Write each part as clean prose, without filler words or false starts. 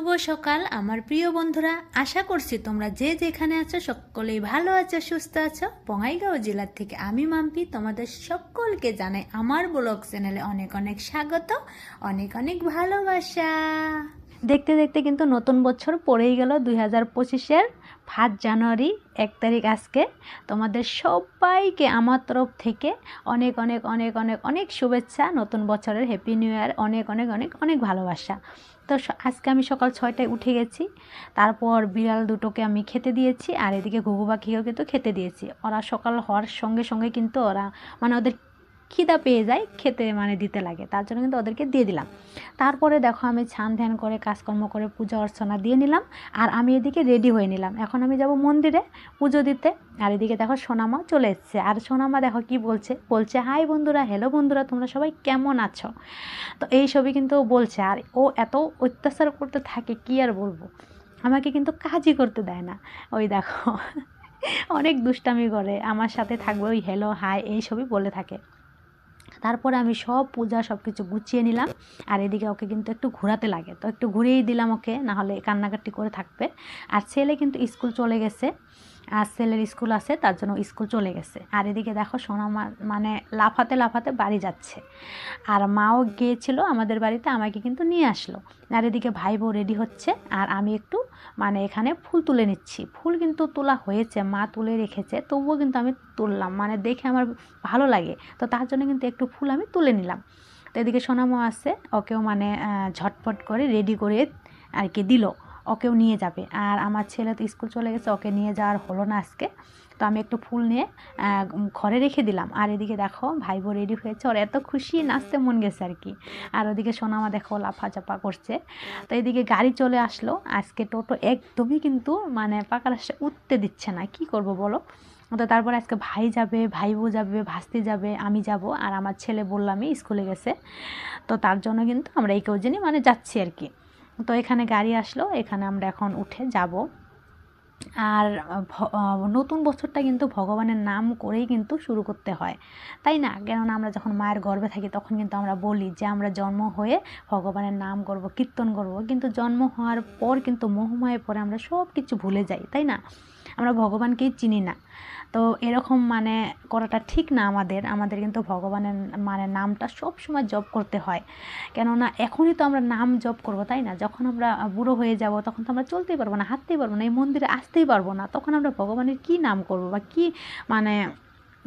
শুভ সকাল আমার প্রিয় বন্ধুরা, আশা করছি তোমরা যে যেখানে আছো সকলেই ভালো আছো, সুস্থ আছো। বঙ্গাইগাঁও জেলার থেকে আমি মাম্পি তোমাদের সকলকে জানাই আমার ব্লগ চ্যানেলে অনেক অনেক স্বাগত, অনেক অনেক ভালোবাসা। দেখতে দেখতে কিন্তু নতুন বছর পড়েই গেল 2025-এর 5 জানুয়ারি 1 তারিখ আজকে। তোমাদের সবাইকে আমার তরফ থেকে অনেক অনেক অনেক অনেক অনেক শুভেচ্ছা, নতুন বছরের হ্যাপি নিউ ইয়ার, অনেক অনেক অনেক অনেক ভালোবাসা। তো আজকে আমি সকাল 6টায় উঠে গেছি, তারপর বিড়াল দুটোকে আমি খেতে দিয়েছি, আর এদিকে ঘুঘু পাখিকেও কিন্তু খেতে দিয়েছি। ওরা সকাল হওয়ার সঙ্গে সঙ্গে কিন্তু ওরা ওদের খিদা পেয়ে যায়, খেতে দিতে লাগে, তার জন্য কিন্তু ওদেরকে দিয়ে দিলাম। তারপরে দেখো আমি ছান ধ্যান করে কাজকর্ম করে পূজা অর্চনা দিয়ে নিলাম, আর আমি এদিকে রেডি হয়ে নিলাম। এখন আমি যাব মন্দিরে পুজো দিতে। আর এদিকে দেখো সোনামা চলে এসছে, আর সোনামা দেখো কি বলছে হাই বন্ধুরা, হ্যালো বন্ধুরা, তোমরা সবাই কেমন আছো। তো এই সবই কিন্তু বলছে, আর ও এত অত্যাচার করতে থাকে কি আর বলবো, আমাকে কিন্তু কাজই করতে দেয় না। ওই দেখো অনেক দুষ্টামি করে, আমার সাথে থাকবে ওই হ্যালো হাই এই সবই বলে থাকে। তারপরে আমি সব পূজা সব কিছু গুছিয়ে নিলাম, আর এদিকে ওকে কিন্তু একটু ঘোরাতে লাগে, তো একটু ঘুরিয়েই দিলাম ওকে, নাহলে কান্নাকাটি করে থাকবে। আর ছেলে কিন্তু স্কুল চলে গেছে, আর ছেলের স্কুল আছে, তার জন্য স্কুল চলে গেছে। আর এদিকে দেখো সোনামা লাফাতে লাফাতে বাড়ি যাচ্ছে, আর মাও গিয়েছিল আমাদের বাড়িতে, আমাকে কিন্তু নিয়ে আসলো। আর এদিকে ভাই বউ রেডি হচ্ছে, আর আমি একটু এখানে ফুল তুলে নিচ্ছি। ফুল কিন্তু তোলা হয়েছে, মা তুলে রেখেছে, তবুও কিন্তু আমি তুললাম, দেখে আমার ভালো লাগে, তো তার জন্য কিন্তু একটু ফুল আমি তুলে নিলাম। তো এদিকে সোনামা আছে, ওকেও ঝটপট করে রেডি করে আর কি দিল, ওকেও নিয়ে যাবে। আর আমার ছেলে তো স্কুল চলে গেছে, ওকে নিয়ে যাওয়ার হলো না আজকে, তো আমি একটু ফুল নিয়ে ঘরে রেখে দিলাম। আর এদিকে দেখো ভাই বউ রেডি হয়েছে, ওর এত খুশি, নাচতে মন গেছে আর কি। আর ওদিকে সোনামা দেখো লাফাচাপা করছে। তো এদিকে গাড়ি চলে আসলো, আজকে টোটো একদমই কিন্তু পাকা রাস্তায় উঠতে দিচ্ছে না, কি করব বলো। তো তারপরে আজকে ভাই যাবে, ভাই বউ যাবে, ভাস্তি যাবে, আমি যাব, আর আমার ছেলে বললামই স্কুলে গেছে, তো তার জন্য কিন্তু আমরা এই কজনই যাচ্ছি আর কি। তো এখানে গাড়ি আসলো, এখানে আমরা এখন উঠে যাব। আর নতুন বছরটা কিন্তু ভগবানের নাম করেই কিন্তু শুরু করতে হয়, তাই না? কেননা আমরা যখন মায়ের গর্ভে থাকি তখন কিন্তু আমরা বলি যে আমরা জন্ম হয়ে ভগবানের নাম করব, কীর্তন করব, কিন্তু জন্ম হওয়ার পর কিন্তু মোহমায় পরে আমরা সব কিছু ভুলে যাই, তাই না? আমরা ভগবানকেই চিনি না। তো এরকম করাটা ঠিক না। আমাদের কিন্তু ভগবানের নামটা সব সময় জপ করতে হয়, কেননা এখনই তো আমরা নাম জপ করব, তাই না? যখন আমরা বুড়ো হয়ে যাব তখন তো আমরা চলতেই পারবো না, হাঁটতেই পারবো না, এই মন্দিরে আসতেই পারবো না, তখন আমরা ভগবানের কী নাম করব বা কী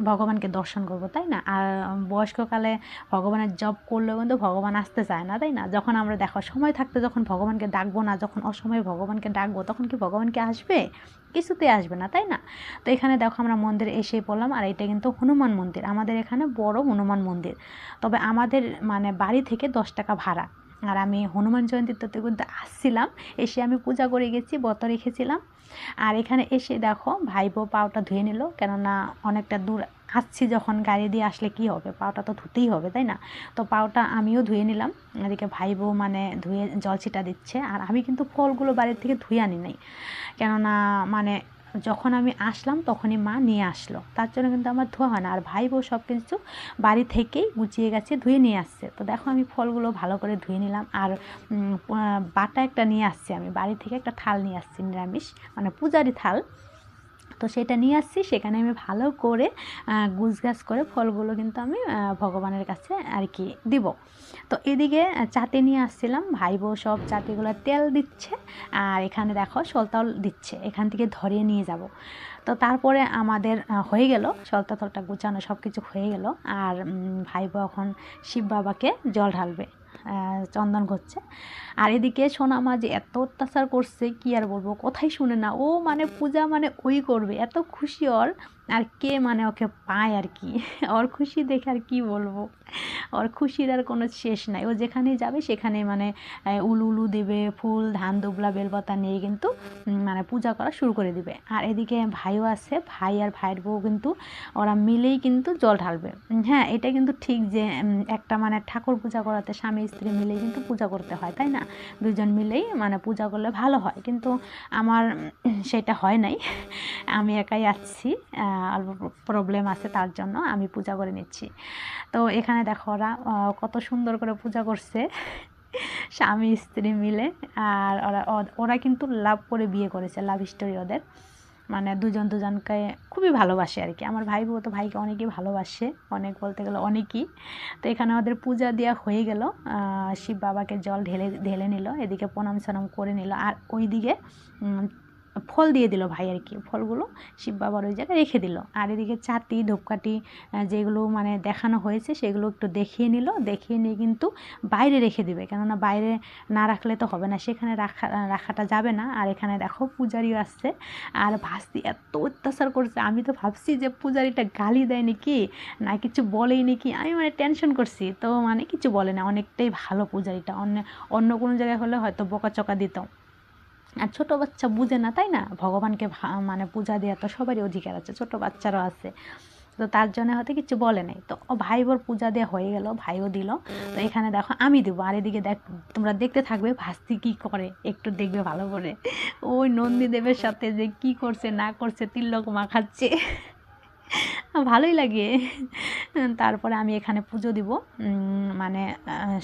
ভগবানকে দর্শন করব, তাই না? আর বয়স্ককালে ভগবানের জপ করলেও কিন্তু ভগবান আসতে চায় না, তাই না? যখন আমরা দেখো সময় থাকতে যখন ভগবানকে ডাকবো না, যখন অসময়ে ভগবানকে ডাকবো, তখন কি ভগবানকে আসবে? কিছুতেই আসবে না, তাই না? তো এখানে দেখো আমরা মন্দিরে এসেই পড়লাম, আর এটা কিন্তু হনুমান মন্দির, আমাদের এখানে বড় হনুমান মন্দির। তবে আমাদের বাড়ি থেকে 10 টাকা ভাড়া। আর আমি হনুমান জয়ন্তীতে কিন্তু আসছিলাম, এসে আমি পূজা করে গেছি, ব্রত রেখেছিলাম। আর এখানে এসে দেখো ভাই বউ পাওটা ধুয়ে নিল, কেননা অনেকটা দূর আসছি, যখন গাড়ি দিয়ে আসলে কি হবে, পাওটা তো ধুতেই হবে, তাই না? তো পাওটা আমিও ধুয়ে নিলাম। এদিকে ভাই বউ ধুয়ে জল ছিটা দিচ্ছে, আর আমি কিন্তু ফলগুলো বাড়ির থেকে ধুয়ে আনি নাই, কেননা যখন আমি আসলাম তখনই মা নিয়ে আসলো, তার জন্য কিন্তু আমার ধোয়া হয় না। আর ভাই বউ সব কিছু বাড়ি থেকেই গুছিয়ে গেছে, ধুয়ে নিয়ে আসছে। তো দেখো আমি ফলগুলো ভালো করে ধুয়ে নিলাম, আর বাটা একটা নিয়ে আসছি, আমি বাড়ি থেকে একটা থাল নিয়ে আসছি, নিরামিষ পূজারি থাল, তো সেটা নিয়ে আসছি। সেখানে আমি ভালো করে গুছগাছ করে ফলগুলো কিন্তু আমি ভগবানের কাছে আর কি দিব। তো এদিকে চাটে নিয়ে আসছিলাম, ভাই বউ সব চাটিগুলো তেল দিচ্ছে, আর এখানে দেখো সলতাল দিচ্ছে, এখান থেকে ধরিয়ে নিয়ে যাব। তো তারপরে আমাদের হয়ে গেল সলতালটা গুছানো, সব কিছু হয়ে গেল। আর ভাই বউ এখন শিব বাবাকে জল ঢালবে, চন্দন ঘষছে। আর এদিকে সোনামা যে এত অত্যাচার করছে কি আর বলবো, কথাই শুনে না ও, পূজা ওই করবে, এত খুশি ওর, আর কে ওকে পায় আর কি। ওর খুশি দেখে আর কি বলবো, ওর খুশির আর কোনো শেষ নাই। ও যেখানেই যাবে সেখানে উলু উলু দেবে, ফুল ধান দুবলা বেলপাতা নিয়ে কিন্তু পূজা করা শুরু করে দিবে। আর এদিকে ভাইও আছে, ভাই আর ভাইয়ের বউ কিন্তু ওরা মিলেই কিন্তু জল ঢালবে। হ্যাঁ, এটা কিন্তু ঠিক যে একটা ঠাকুর পূজা করাতে স্বামী স্ত্রী মিলেই কিন্তু পূজা করতে হয়, তাই না? দুজন মিলেই পূজা করলে ভালো হয়, কিন্তু আমার সেটা হয় নাই, আমি একাই আসছি, অল্প প্রবলেম আছে, তার জন্য আমি পূজা করে নিচ্ছি। তো এখানে দেখো ওরা কত সুন্দর করে পূজা করছে, স্বামী স্ত্রী মিলে। আর ওরা ওরা কিন্তু লাভ করে বিয়ে করেছে, লাভ স্টোরি ওদের, মানে দুজন দুজনকে খুবই ভালোবাসে আর কি। আমার ভাই বউ তো ভাইকে অনেকই ভালোবাসে, অনেক বলতে গেলে অনেকই। তো এখানে ওদের পূজা দেওয়া হয়ে গেল, শিব বাবাকে জল ঢেলে ঢেলে নিল, এদিকে প্রণাম সনাম করে নিল, আর ওইদিকে ফল দিয়ে দিল ভাই আর কি। ফলগুলো শিব বাবার ওই জায়গায় রেখে দিল, আর এদিকে চাটি ধূপকাঠি যেগুলো মানে দেখানো হয়েছে সেগুলো একটু দেখিয়ে নিল, দেখিয়ে নিয়ে কিন্তু বাইরে রেখে দিবে, কেননা বাইরে না রাখলে তো হবে না, সেখানে রাখাটা যাবে না। আর এখানে দেখো পূজারিও আসছে, আর ভাস্তি এত অত্যাচার করছে, আমি তো ভাবছি যে পূজারিটা গালি দেয় নাকি না কিছু বলেই নাকি, আমি মানে টেনশন করছি, তো মানে কিছু বলে না, অনেকটাই ভালো পূজারিটা। অন্য কোনো জায়গায় হলে হয়তো বকাচকা দিত, আর ছোটো বাচ্চা বুঝে না, তাই না, ভগবানকে মানে পূজা দেওয়া তো সবারই অধিকার আছে, ছোটো বাচ্চারও আছে, তো তার জন্য হয়তো কিছু বলে নাই। তো ভাই বোর পূজা দেওয়া হয়ে গেল, ভাইও দিল। তো এখানে দেখো আমি দেবো, আর এদিকে তোমরা দেখতে থাকবে ভাস্তি কি করে, একটু দেখবে ভালো করে। ওই নন্দীদেবের সাথে যে কি করছে না করছে, তিলক মাখাচ্ছে, ভালোই লাগে। তারপরে আমি এখানে পুজো দিব, মানে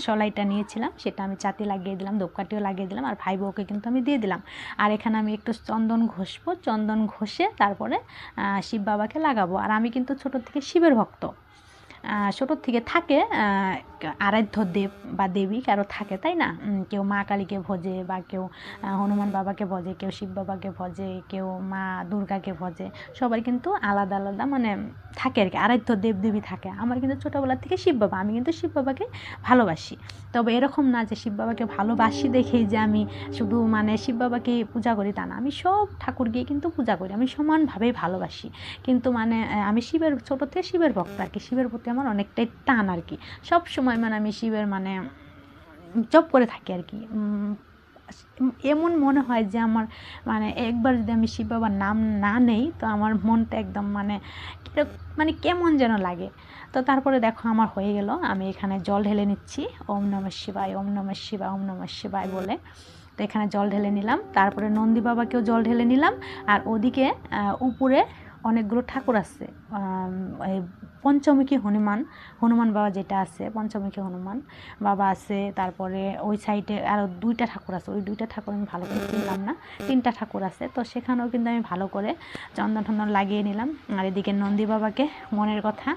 সলাইটা নিয়েছিলাম সেটা আমি চাতে লাগিয়ে দিলাম, ধূপকাঠিও লাগিয়ে দিলাম, আর ভাই বউকে কিন্তু আমি দিয়ে দিলাম। আর এখানে আমি একটু চন্দন ঘষবো, চন্দন ঘষে তারপরে শিব বাবাকে লাগাবো। আর আমি কিন্তু ছোটো থেকে শিবের ভক্ত, ছোটোর থেকে থাকে আরাধ্য দেব বা দেবী কারো থাকে, তাই না, কেউ মা কালীকে ভজে, বা কেউ হনুমান বাবাকে ভজে, কেউ শিব বাবাকে ভজে, কেউ মা দুর্গাকে ভজে, সবার কিন্তু আলাদা আলাদা মানে থাকে আর কি, আরাধ্য দেব দেবী থাকে। আমার কিন্তু ছোটোবেলা থেকে শিব বাবা, আমি কিন্তু শিব বাবাকে ভালোবাসি। তবে এরকম না যে শিব বাবাকে ভালোবাসি দেখেই যে আমি শুধু মানে শিব বাবাকে পূজা করি তা না, আমি সব ঠাকুরকে কিন্তু পূজা করি, আমি সমানভাবেই ভালোবাসি। কিন্তু মানে আমি শিবের ছোটো থেকে শিবের ভক্ত আর কি, শিবের প্রতি আমার অনেকটাই টান আর কি, সব সময় মানে আমি শিবের মানে জপ করে থাকি আর কি। এমন মনে হয় যে আমার মানে একবার যদি আমি শিব বাবার নাম না নেই তো আমার মনটা একদম মানে মানে কেমন যেন লাগে। তো তারপরে দেখো আমার হয়ে গেল, আমি এখানে জল ঢেলে নিচ্ছি, ওম নমঃ শিবায়, ওম নমঃ শিবায়, ওম নমঃ শিবায় বলে। তো এখানে জল ঢেলে নিলাম, তারপরে নন্দী বাবাকেও জল ঢেলে নিলাম। আর ওদিকে উপরে অনেকগুলো ঠাকুর আছে, পঞ্চমুখী হনুমান বাবা যেটা আছে, পঞ্চমুখী হনুমান বাবা আছে, তারপরে ওই সাইডে আরও 2টা ঠাকুর আছে, ওই 2টা ঠাকুর আমি ভালো করে চিনলাম না, 3টা ঠাকুর আছে, তো সেখানেও কিন্তু আমি ভালো করে চন্দন টন্দন লাগিয়ে নিলাম। আর এদিকে নন্দী বাবাকে মনের কথা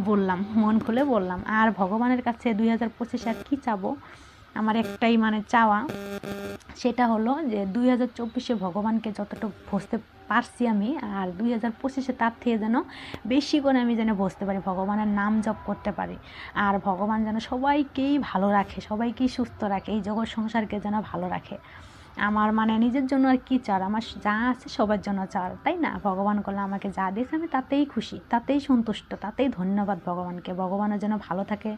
বললাম, মন খুলে বললাম। আর ভগবানের কাছে 2025 আর কী চাবো, আমার একটাই মানে চাওয়া, সেটা হলো যে 2024 ভগবানকে যতটুকু বুঝতে পারছি আমি, আর 2025 তার থেকে যেন বেশি করে আমি যেন বুঝতে পারি, ভগবানের নাম জপ করতে পারি, আর ভগবান যেন সবাইকেই ভালো রাখে, সবাইকেই সুস্থ রাখে, এই জগৎ সংসারকে যেন ভালো রাখে। আমার মানে নিজের জন্য আর কি চার, আমার যা আছে সবার জন্য চার, তাই না, ভগবান করলে আমাকে যা দিয়েছে আমি তাতেই খুশি, তাতেই সন্তুষ্ট, তাতেই ধন্যবাদ ভগবানকে, ভগবানের যেন ভালো থাকে।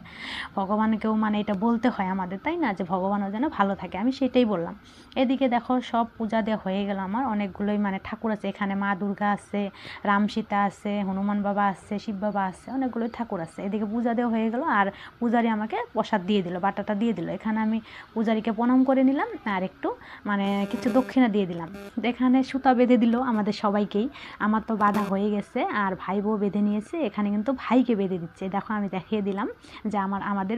ভগবানকেও মানে এটা বলতে হয় আমাদের, তাই না, যে ভগবানও যেন ভালো থাকে, আমি সেটাই বললাম। এদিকে দেখো সব পূজা দেওয়া হয়ে গেল, আমার অনেকগুলোই মানে ঠাকুর আছে, এখানে মা দুর্গা আছে, রাম সীতা আছে, হনুমান বাবা আছে, শিব বাবা আছে, অনেকগুলোই ঠাকুর আছে। এদিকে পূজা দেওয়া হয়ে গেল, আর পূজারি আমাকে প্রসাদ দিয়ে দিল, বাটাটা দিয়ে দিল। এখানে আমি পূজারিকে প্রণাম করে নিলাম, আর একটু মানে কিছু দক্ষিণা দিয়ে দিলাম। এখানে সুতা বেঁধে দিল আমাদের সবাইকেই, আমার তো বাঁধা হয়ে গেছে, আর ভাই বউ বেঁধে নিয়েছে, এখানে কিন্তু ভাইকে বেঁধে দিচ্ছে, দেখো আমি দেখিয়ে দিলাম যে আমাদের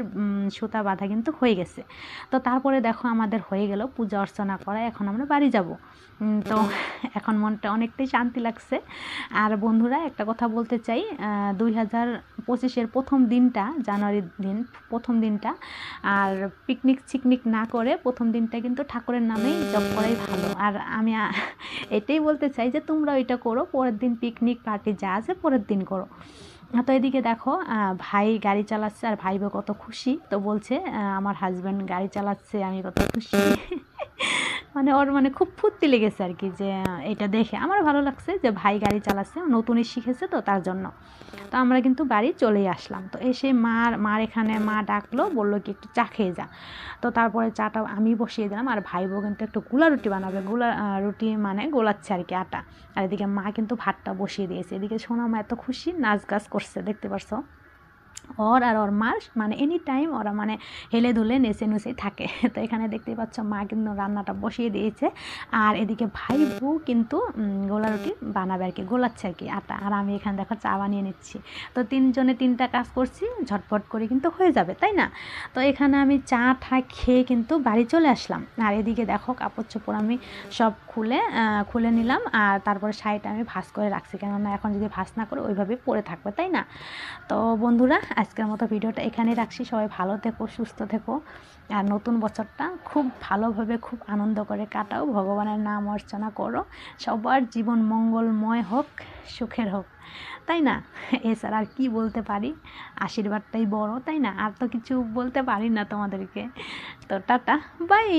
সুতা বাঁধা কিন্তু হয়ে গেছে। তো তারপরে দেখো আমাদের হয়ে গেল পূজা অর্চনা করা, এখন আমরা বাড়ি যাব। তো এখন মনটা অনেকটাই শান্তি লাগছে। আর বন্ধুরা একটা কথা বলতে চাই, 2025 প্রথম দিনটা, জানুয়ারির দিন প্রথম দিনটা, আর পিকনিক চিকনিক না করে প্রথম দিনটা কিন্তু ঠাকুরের নামেই জপ করাই ভালো। আর আমি এটাই বলতে চাই যে তোমরা ওইটা করো, পরের দিন পিকনিক পার্টি যা আছে পরের দিন করো। তো এদিকে দেখো ভাই গাড়ি চালাচ্ছে, আর ভাই কত খুশি, তো বলছে আমার হাজব্যান্ড গাড়ি চালাচ্ছে, আমি কত খুশি। মানে ওর মানে খুব ফুর্তি লেগেছে আর কি, যে এটা দেখে আমার ভালো লাগছে যে ভাই গাড়ি চালাচ্ছে, নতুনই শিখেছে তো তার জন্য। তো আমরা কিন্তু বাড়ি চলেই আসলাম। তো এসে মার এখানে মা ডাকলো, বললো কি একটু চা খেয়ে যা। তো তারপরে চাটা আমি বসিয়ে দিলাম, আর ভাই বউ কিন্তু একটু গোলা রুটি বানাবে, রুটি মানে গোলাচ্ছে আর কি আটা। আর এদিকে মা কিন্তু ভাতটা বসিয়ে দিয়েছে, এদিকে সোনা মা এত খুশি, নাচ গাছ করছে, দেখতে পারছো ওর আর ওর মার মানে এনি টাইম ওরা মানে হেলে দুলে নেচে নুচেই থাকে। তো এখানে দেখতে পাচ্ছ মা কিন্তু রান্নাটা বসিয়ে দিয়েছে, আর এদিকে ভাই বউ কিন্তু গোলা রুটি বানাবে আর কি, গোলাচ্ছে আর কি আটা, আর আমি এখানে দেখো চা বানিয়ে নিচ্ছি। তো তিনজনে তিনটা কাজ করছি, ঝটপট করে কিন্তু হয়ে যাবে, তাই না? তো এখানে আমি চা ঠা খেয়ে কিন্তু বাড়ি চলে আসলাম। আর এদিকে দেখো কাপড় চোপড় আমি সব খুলে নিলাম, আর তারপরে শাড়িটা আমি ভাঁজ করে রাখছি, কেননা এখন যদি ভাঁজ না করে ওইভাবে পরে থাকবে, তাই না? তো বন্ধুরা, আজকের মতো ভিডিওটা এখানেই রাখছি। সবাই ভালো থেকো, সুস্থ থেকো, আর নতুন বছরটা খুব ভালোভাবে খুব আনন্দ করে কাটাও, ভগবানের নাম অর্চনা করো, সবার জীবন মঙ্গলময় হোক, সুখের হোক, তাই না? এছাড়া আর কি বলতে পারি, আশীর্বাদটাই বড়, তাই না? আর তো কিছু বলতে পারি না তোমাদেরকে। তো টাটা, বাই।